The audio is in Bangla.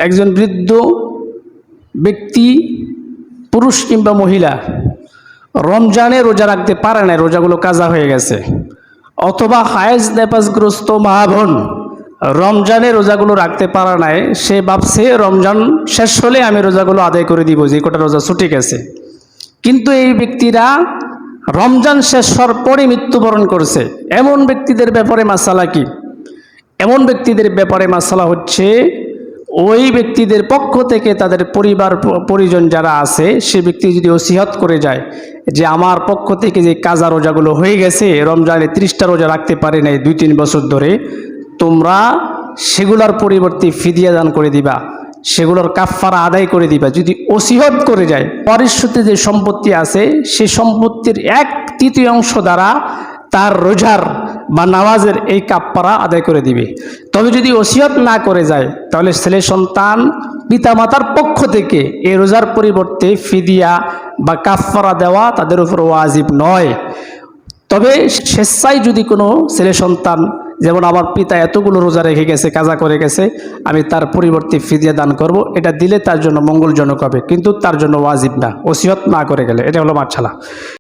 একজন বৃদ্ধ ব্যক্তি, পুরুষ কিংবা মহিলা, রমজানে রোজা রাখতে পারে না, রোজাগুলো কাজা হয়ে গেছে, অথবা হায়েজ নেপাজগ্রস্ত মা বোন রমজানে রোজাগুলো রাখতে পারা নাই, সে ভাবছে রমজান শেষ হলে আমি রোজাগুলো আদায় করে দিব, যে কটা রোজা ছুটে গেছে। কিন্তু এই ব্যক্তিরা রমজান শেষ হওয়ার পরে মৃত্যুবরণ করছে। এমন ব্যক্তিদের ব্যাপারে মাসালা কি? এমন ব্যক্তিদের ব্যাপারে মাসালা হচ্ছে, ওই ব্যক্তিদের পক্ষ থেকে তাদের পরিবার পরিজন যারা আছে, সে ব্যক্তি যদি ওসিয়ত করে যায় যে আমার পক্ষ থেকে যে কাজা রোজাগুলো হয়ে গেছে, রমজানে 30টা রোজা রাখতে পারে নাই 2-3 বছর ধরে, তোমরা সেগুলোর পরিবর্তে ফিদিয়া দান করে দিবা, সেগুলোর কাফফারা আদায় করে দিবা। যদি ওসিয়ত করে যায়, পরিশোধে যে সম্পত্তি আছে সে সম্পত্তির 1/3 দ্বারা তার রোজার বা নামাজের এই কাফফারা আদায় করে দিবে। তবে যদি ওসিয়ত না করে যায়, তাহলে ছেলে সন্তান পিতামাতার পক্ষ থেকে এই রোজার পরিবর্তে ফিদিয়া বা কাফফারা দেওয়া তাদের উপর ওয়াজিব নয়। তবে স্বেচ্ছায় যদি কোনো ছেলে সন্তান, যেমন আমার পিতা এতগুলো রোজা রেখে গেছে, কাজা করে গেছে, আমি তার পরিবর্তে ফিদিয়া দান করব, এটা দিলে তার জন্য মঙ্গলজনক হবে, কিন্তু তার জন্য ওয়াজিব না, ওসিয়ত না করে গেলে। এটা হলো মাছালা।